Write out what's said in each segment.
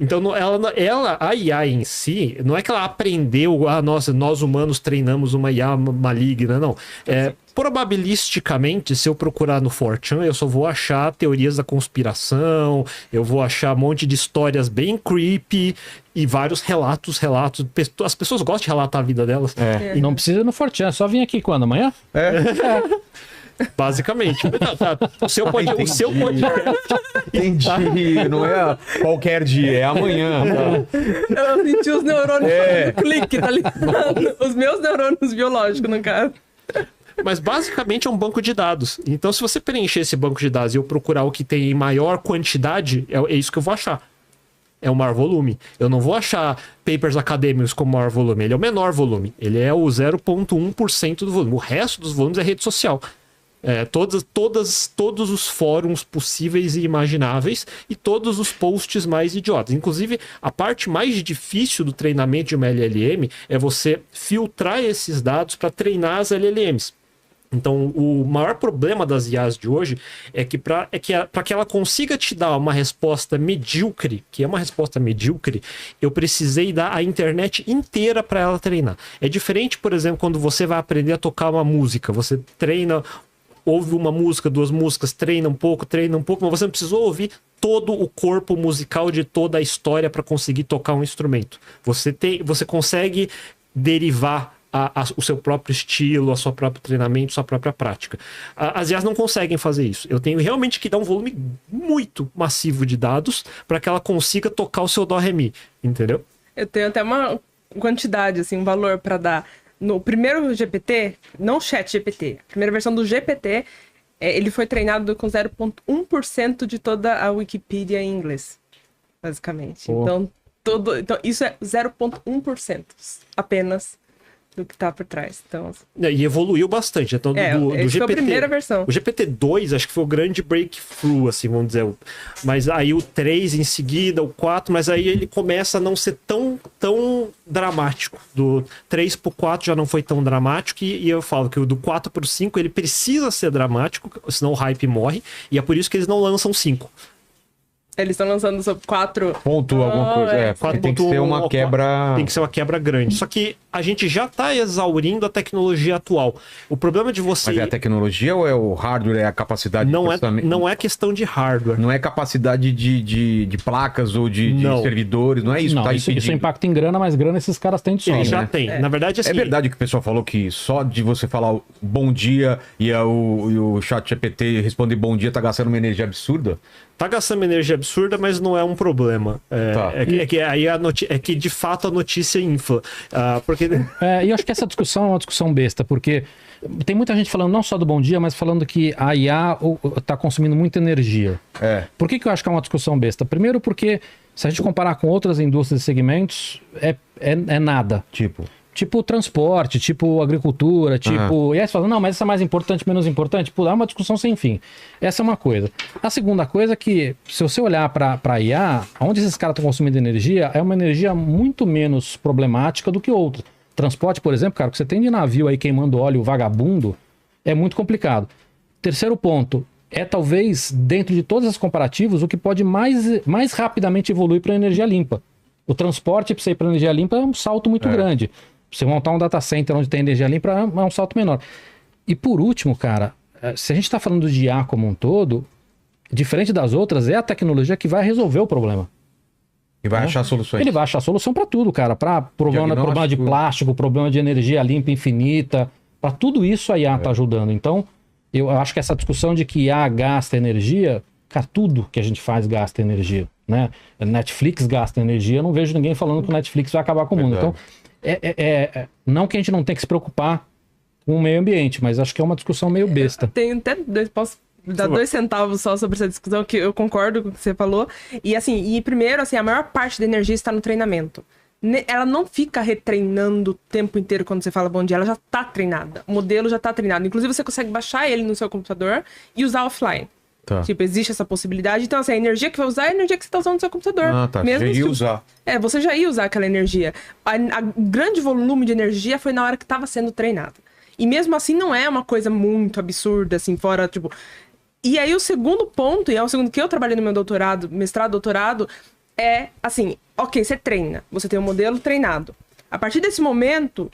Então, a IA em si, não é que ela aprendeu, nós humanos treinamos uma IA maligna, não. Probabilisticamente, se eu procurar no 4chan, eu só vou achar teorias da conspiração, eu vou achar um monte de histórias bem creepy e vários relatos. As pessoas gostam de relatar a vida delas. Não precisa no 4chan, só vir aqui quando? Amanhã? Basicamente. O seu podcast. Entendi. Não é qualquer dia, é amanhã. Tá? Eu senti os neurônios do clique, tá ligado? Os meus neurônios biológicos, no caso. Mas basicamente é um banco de dados. Então, se você preencher esse banco de dados e eu procurar o que tem em maior quantidade, é isso que eu vou achar. É o maior volume. Eu não vou achar papers acadêmicos como maior volume. Ele é o menor volume. Ele é o 0,1% do volume. O resto dos volumes é rede social. Todos os fóruns possíveis e imagináveis e todos os posts mais idiotas. Inclusive, a parte mais difícil do treinamento de uma LLM é você filtrar esses dados para treinar as LLMs. Então, o maior problema das IAs de hoje é que para que ela consiga te dar uma resposta medíocre, que é uma resposta medíocre, eu precisei dar a internet inteira para ela treinar. É diferente, por exemplo, quando você vai aprender a tocar uma música. Você treina, ouve uma música, duas músicas, treina um pouco, mas você não precisou ouvir todo o corpo musical de toda a história para conseguir tocar um instrumento. Você consegue derivar o seu próprio estilo, o seu próprio treinamento, a sua própria prática. As IAs não conseguem fazer isso. Eu tenho realmente que dar um volume muito massivo de dados para que ela consiga tocar o seu Dó, Ré, Mi, entendeu? Eu tenho até uma quantidade, assim, um valor para dar. No primeiro GPT, não chat GPT, a primeira versão do GPT, ele foi treinado com 0,1% de toda a Wikipedia em inglês, basicamente. Então, isso é 0,1% apenas do que tá por trás. Então, e evoluiu bastante. Então, do GPT, foi a primeira versão. O GPT-2 acho que foi o grande breakthrough, assim, vamos dizer. Mas aí o 3 em seguida, o 4, mas aí ele começa a não ser tão dramático. Do 3 pro 4 já não foi tão dramático e eu falo que o do 4 pro 5 ele precisa ser dramático, senão o hype morre, e é por isso que eles não lançam 5. Eles estão lançando sobre 4... Ponto, alguma coisa. 4. Tem que ser uma quebra... Tem que ser uma quebra grande. Só que a gente já está exaurindo a tecnologia atual. O problema de você... Mas é a tecnologia ou é o hardware, é a capacidade não de processamento? Não é questão de hardware. Não é capacidade de placas ou de servidores, não é isso? Não, tá isso impacta em grana, mas grana esses caras têm de sobra. Eles já têm. Na verdade, assim... É verdade que o pessoal falou que só de você falar bom dia e o chat GPT responder bom dia tá gastando uma energia absurda? Tá gastando energia absurda, mas não é um problema. É que de fato a notícia infla. E eu acho que essa discussão é uma discussão besta, porque tem muita gente falando não só do bom dia, mas falando que a IA está consumindo muita energia. Por que eu acho que é uma discussão besta? Primeiro porque, se a gente comparar com outras indústrias e segmentos, é nada. Tipo transporte, tipo agricultura, tipo... E aí você fala, não, mas essa é mais importante, menos importante? Pô, é uma discussão sem fim. Essa é uma coisa. A segunda coisa é que, se você olhar para a IA, onde esses caras estão consumindo energia, é uma energia muito menos problemática do que outra. Transporte, por exemplo, cara, que você tem de navio aí queimando óleo vagabundo, é muito complicado. Terceiro ponto, talvez, dentro de todos esses comparativos, o que pode mais rapidamente evoluir para energia limpa. O transporte, para você ir para energia limpa, é um salto muito grande. Você montar um data center onde tem energia limpa é um salto menor. E por último, cara, se a gente está falando de IA como um todo, diferente das outras, é a tecnologia que vai resolver o problema. E vai achar soluções. Ele vai achar solução para tudo, cara. Para problema de plástico, problema de energia limpa infinita. Para tudo isso a IA está ajudando. Então, eu acho que essa discussão de que IA gasta energia, cara, tudo que a gente faz gasta energia. Né? Netflix gasta energia. Eu não vejo ninguém falando que o Netflix vai acabar com o mundo. Então, não que a gente não tenha que se preocupar com o meio ambiente, mas acho que é uma discussão meio besta. Tem até posso dar 2 centavos só sobre essa discussão, que eu concordo com o que você falou. E assim, primeiro, assim, a maior parte da energia está no treinamento. Ela não fica retreinando o tempo inteiro quando você fala bom dia, ela já está treinada. O modelo já está treinado. Inclusive, você consegue baixar ele no seu computador e usar offline. Tipo, existe essa possibilidade. Então, assim, a energia que vai usar é a energia que você está usando no seu computador. Mesmo já ia usar. Você já ia usar aquela energia. O grande volume de energia foi na hora que estava sendo treinado. E mesmo assim, não é uma coisa muito absurda, assim, fora, tipo... E aí, o segundo ponto, e é o segundo que eu trabalhei no meu doutorado, mestrado, doutorado, é assim, ok, você treina, você tem um modelo treinado. A partir desse momento,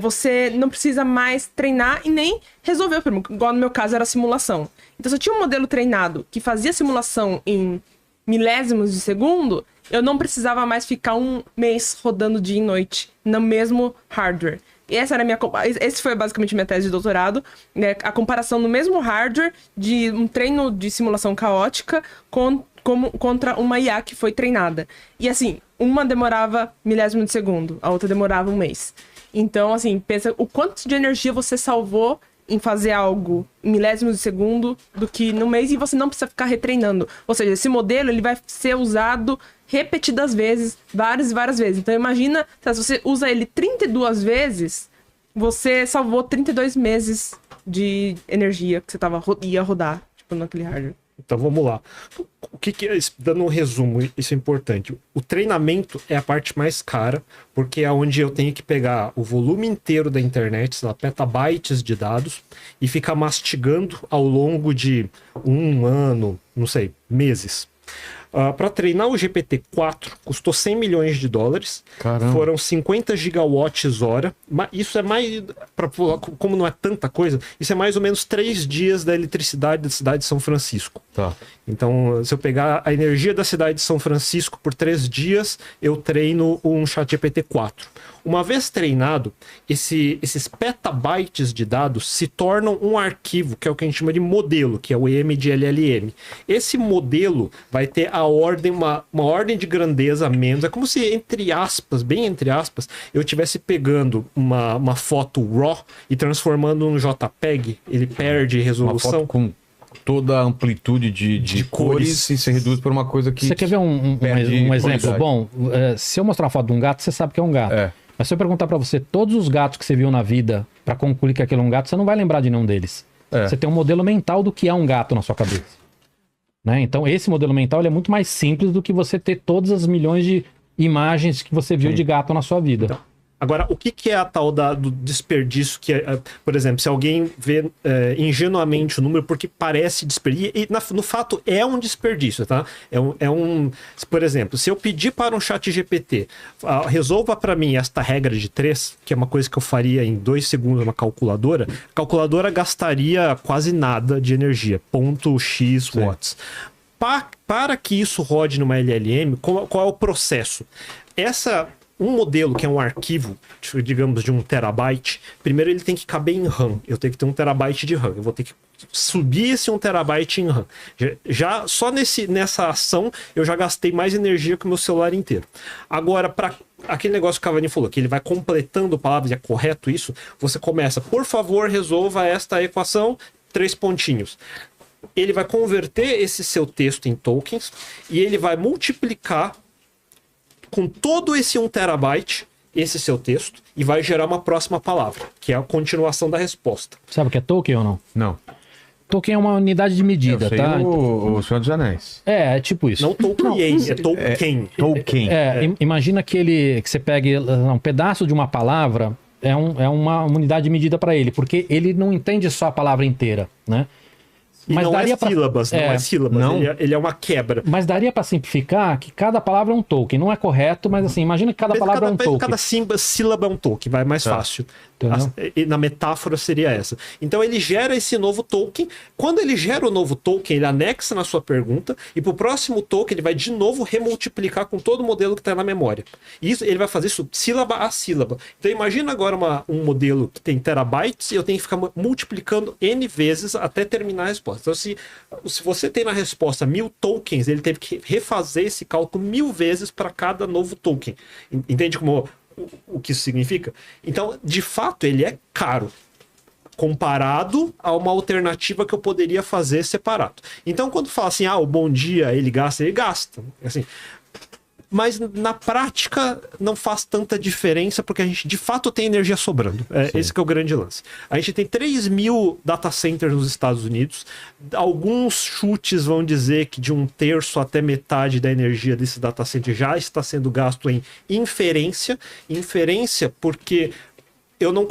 você não precisa mais treinar e nem resolver o problema, igual no meu caso era a simulação. Então, se eu tinha um modelo treinado que fazia simulação em milésimos de segundo, eu não precisava mais ficar um mês rodando dia e noite no mesmo hardware. E esse foi basicamente minha tese de doutorado, né? A comparação no mesmo hardware de um treino de simulação caótica contra uma IA que foi treinada. E assim, uma demorava milésimo de segundo, a outra demorava um mês. Então, assim, pensa o quanto de energia você salvou em fazer algo em milésimos de segundo do que no mês, e você não precisa ficar retreinando. Ou seja, esse modelo ele vai ser usado repetidas vezes, várias e várias vezes. Então imagina, se você usa ele 32 vezes, você salvou 32 meses de energia que você ia rodar, tipo, naquele hardware. Então vamos lá. O que é, dando um resumo, isso é importante. O treinamento é a parte mais cara, porque é onde eu tenho que pegar o volume inteiro da internet, sei lá, petabytes de dados, e ficar mastigando ao longo de um ano, não sei, meses. Para treinar o GPT-4 custou 100 milhões de dólares. Caramba. Foram 50 gigawatts hora. Isso é mais, como não é tanta coisa, isso é mais ou menos 3 dias da eletricidade da cidade de São Francisco. Tá. Então, se eu pegar a energia da cidade de São Francisco por 3 dias, eu treino um ChatGPT-4. Uma vez treinado, esses petabytes de dados se tornam um arquivo, que é o que a gente chama de modelo, que é o EM de LLM. Esse modelo vai ter a ordem, uma ordem de grandeza menos. É como se, entre aspas, bem entre aspas, eu estivesse pegando uma foto RAW e transformando num JPEG. Ele perde resolução. Uma foto com toda a amplitude de cores e se reduz por uma coisa que... Você quer ver um exemplo bom? Se eu mostrar uma foto de um gato, você sabe que é um gato. Mas se eu perguntar pra você todos os gatos que você viu na vida pra concluir que aquele é um gato, você não vai lembrar de nenhum deles. Você tem um modelo mental do que é um gato na sua cabeça. Né? Então esse modelo mental ele é muito mais simples do que você ter todas as milhões de imagens que você viu de gato na sua vida. Então, agora, o que é a tal do desperdício? Que por exemplo, se alguém vê ingenuamente o número porque parece desperdício, e no fato é um desperdício, tá? Por exemplo, se eu pedir para um chat GPT, resolva para mim esta regra de 3, que é uma coisa que eu faria em 2 segundos numa calculadora, a calculadora gastaria quase nada de energia, .x watts. Para que isso rode numa LLM, qual é o processo? Um modelo que é um arquivo, digamos, de 1 terabyte, primeiro ele tem que caber em RAM. Eu tenho que ter 1 terabyte de RAM. Eu vou ter que subir esse 1 terabyte em RAM. Já só nessa ação, eu já gastei mais energia que o meu celular inteiro. Agora, para aquele negócio que o Cavani falou, que ele vai completando palavras, é correto isso? Você começa, por favor, resolva esta equação, 3 pontinhos. Ele vai converter esse seu texto em tokens e ele vai multiplicar com todo esse 1 terabyte, esse seu texto, e vai gerar uma próxima palavra, que é a continuação da resposta. Sabe o que é token ou não? Não. Token é uma unidade de medida, tá? O Senhor dos Anéis. É tipo isso. Não token, é token. Token. Imagina que você pegue um pedaço de uma palavra, é uma unidade de medida para ele, porque ele não entende só a palavra inteira, né? Mas não é sílabas, não é sílabas, não. Ele é uma quebra. Mas daria para simplificar que cada palavra é um token. Não é correto, mas assim, imagina que cada palavra é um token. Cada sílaba é um token, vai mais fácil. Na metáfora seria essa. Então ele gera esse novo token. Quando ele gera o novo token, ele anexa na sua pergunta e pro próximo token ele vai de novo remultiplicar com todo o modelo que está na memória. E isso, ele vai fazer isso sílaba a sílaba. Então imagina agora um modelo que tem terabytes e eu tenho que ficar multiplicando N vezes até terminar a resposta. Então se você tem na resposta 1000 tokens, ele teve que refazer esse cálculo 1000 vezes para cada novo token. Entende o que isso significa? Então, de fato, ele é caro comparado a uma alternativa que eu poderia fazer separado. Então, quando fala assim, o bom dia, ele gasta. Assim, mas na prática não faz tanta diferença porque a gente de fato tem energia sobrando. Esse que é o grande lance. A gente tem 3.000 data centers nos Estados Unidos. Alguns chutes vão dizer que de 1/3 até metade da energia desse data center já está sendo gasto em inferência. Inferência porque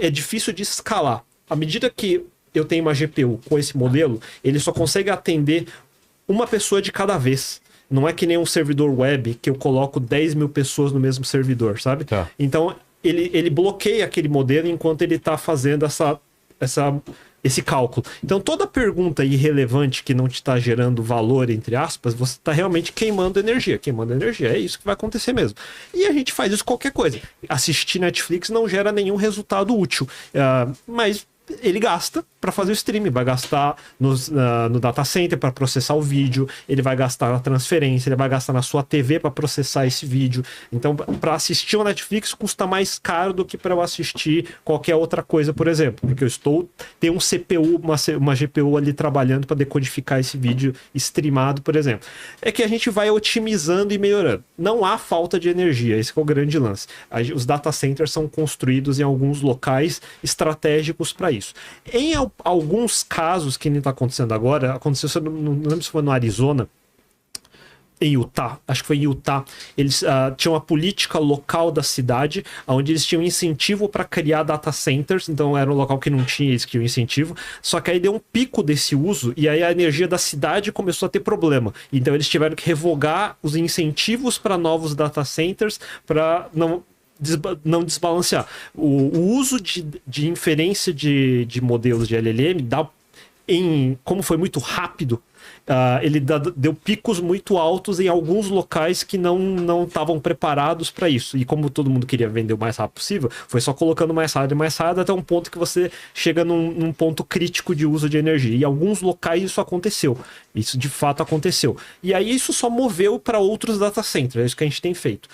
é difícil de escalar. À medida que eu tenho uma GPU com esse modelo, ele só consegue atender uma pessoa de cada vez. Não é que nem um servidor web que eu coloco 10 mil pessoas no mesmo servidor, sabe? Tá. Então, ele bloqueia aquele modelo enquanto ele está fazendo esse cálculo. Então, toda pergunta irrelevante que não te está gerando valor, entre aspas, você está realmente queimando energia. Queimando energia, é isso que vai acontecer mesmo. E a gente faz isso com qualquer coisa. Assistir Netflix não gera nenhum resultado útil. Mas ele gasta para fazer o streaming, vai gastar no data center para processar o vídeo, ele vai gastar na transferência, ele vai gastar na sua TV para processar esse vídeo. Então, para assistir o Netflix custa mais caro do que para eu assistir qualquer outra coisa, por exemplo, porque tenho um CPU, uma GPU ali trabalhando para decodificar esse vídeo streamado, por exemplo. É que a gente vai otimizando e melhorando. Não há falta de energia, esse é o grande lance. Os data centers são construídos em alguns locais estratégicos para isso. Em alguns casos que nem está acontecendo agora, aconteceu, não lembro se foi no Arizona, em Utah, acho que foi em Utah, eles tinham uma política local da cidade, onde eles tinham incentivo para criar data centers, então era um local que não tinha, eles queriam incentivo, só que aí deu um pico desse uso, e aí a energia da cidade começou a ter problema, então eles tiveram que revogar os incentivos para novos data centers, para não desbalancear. O uso de inferência de modelos de LLM como foi muito rápido, ele deu picos muito altos em alguns locais que não estavam preparados para isso. E como todo mundo queria vender o mais rápido possível, foi só colocando mais rápido até um ponto que você chega num ponto crítico de uso de energia. E em alguns locais isso aconteceu. Isso de fato aconteceu. E aí isso só moveu para outros data centers. É isso que a gente tem feito.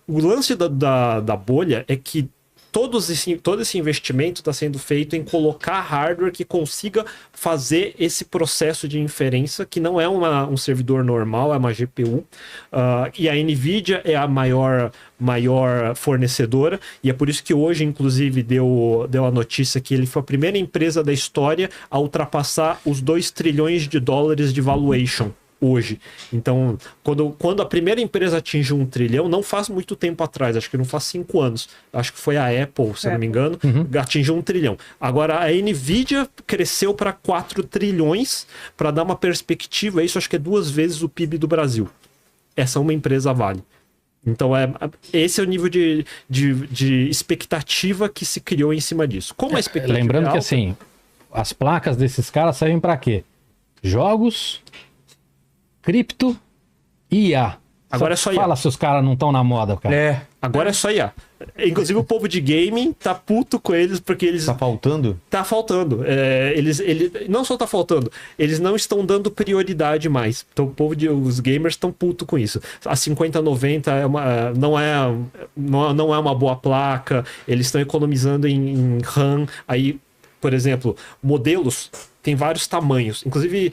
O lance da bolha é que todo esse investimento está sendo feito em colocar hardware que consiga fazer esse processo de inferência, que não é um servidor normal, é uma GPU. E a NVIDIA é a maior fornecedora, e é por isso que hoje, inclusive, deu a notícia que ele foi a primeira empresa da história a ultrapassar os 2 trilhões de dólares de valuation. Hoje. Então, quando a primeira empresa atinge 1 trilhão, não faz muito tempo atrás, acho que não faz 5 anos, acho que foi a Apple, se eu não me engano, atingiu 1 trilhão. Agora, a NVIDIA cresceu para 4 trilhões, para dar uma perspectiva, isso acho que é 2 vezes o PIB do Brasil. Essa é uma empresa Vale. Então, esse é o nível de expectativa que se criou em cima disso. Como a expectativa lembrando alta, que, assim, as placas desses caras servem para quê? Jogos, cripto e IA. Agora é só IA. Fala se os caras não estão na moda, cara. Agora é só IA. Inclusive o povo de gaming tá puto com eles porque eles... Tá faltando? Tá faltando. Não só tá faltando, eles não estão dando prioridade mais. Então os gamers estão puto com isso. A 5090 não é uma boa placa, eles estão economizando em RAM. Aí, por exemplo, modelos tem vários tamanhos. Inclusive...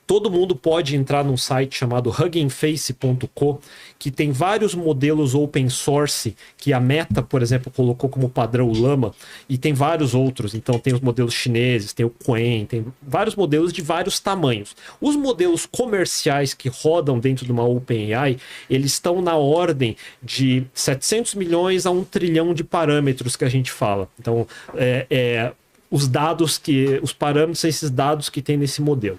todo mundo pode entrar num site chamado huggingface.co, que tem vários modelos open source que a Meta, por exemplo, colocou como padrão o Llama, e tem vários outros. Então tem os modelos chineses, tem o Qwen, tem vários modelos de vários tamanhos. Os modelos comerciais que rodam dentro de uma OpenAI, eles estão na ordem de 700 milhões a 1 trilhão de parâmetros que a gente fala. Então, os parâmetros são esses dados que tem nesse modelo.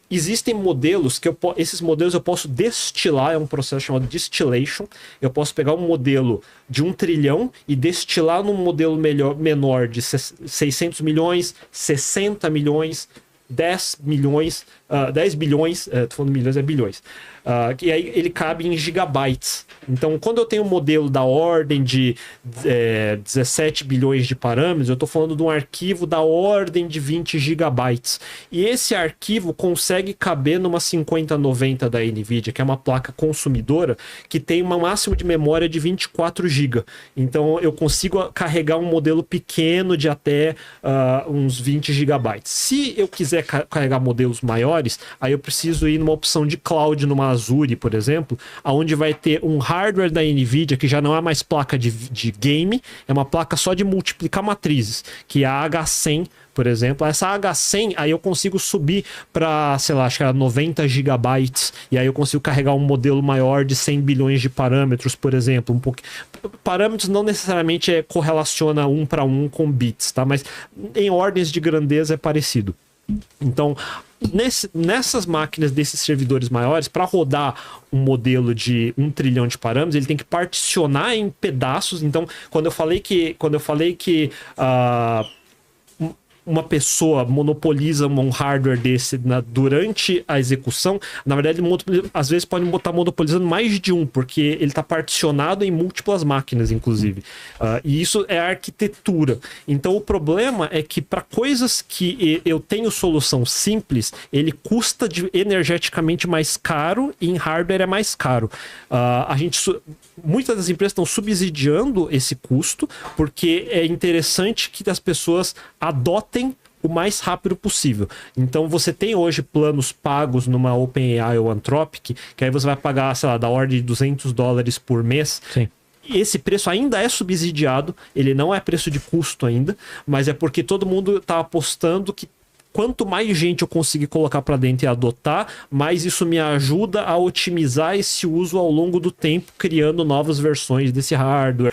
Existem modelos esses modelos eu posso destilar, é um processo chamado distillation. Eu posso pegar um modelo de 1 trilhão e destilar num modelo menor de 600 milhões, 60 milhões, 10 milhões, 10 bilhões, tô falando milhões, é bilhões. E aí ele cabe em gigabytes. Então, quando eu tenho um modelo da ordem de 17 bilhões de parâmetros, eu estou falando de um arquivo da ordem de 20 gigabytes. E esse arquivo consegue caber numa 5090 da NVIDIA, que é uma placa consumidora, que tem um máximo de memória de 24 GB. Então, eu consigo carregar um modelo pequeno de até uns 20 gigabytes. Se eu quiser carregar modelos maiores, aí eu preciso ir numa opção de cloud, numa Azure, por exemplo, onde vai ter um hardware da NVIDIA que já não é mais placa de game, é uma placa só de multiplicar matrizes, que é a H100, por exemplo. Essa H100, aí eu consigo subir para, sei lá, acho que era 90 gigabytes, e aí eu consigo carregar um modelo maior de 100 bilhões de parâmetros, por exemplo. Parâmetros não necessariamente correlaciona 1 para 1 com bits, tá? Mas em ordens de grandeza é parecido. Então, nessas máquinas desses servidores maiores, para rodar um modelo de 1 trilhão de parâmetros, ele tem que particionar em pedaços. Então, quando eu falei que uma pessoa monopoliza um hardware desse durante a execução, na verdade, às vezes pode estar monopolizando mais de um, porque ele está particionado em múltiplas máquinas, inclusive. E isso é a arquitetura. Então, o problema é que para coisas que eu tenho solução simples, ele custa energeticamente mais caro e em hardware é mais caro. Muitas das empresas estão subsidiando esse custo, porque é interessante que as pessoas adotem o mais rápido possível. Então você tem hoje planos pagos numa OpenAI ou Anthropic, que aí você vai pagar, sei lá, da ordem de $200 por mês. Sim. Esse preço ainda é subsidiado, ele não é preço de custo ainda, mas é porque todo mundo está apostando que quanto mais gente eu conseguir colocar para dentro e adotar, mais isso me ajuda a otimizar esse uso ao longo do tempo, criando novas versões desse hardware.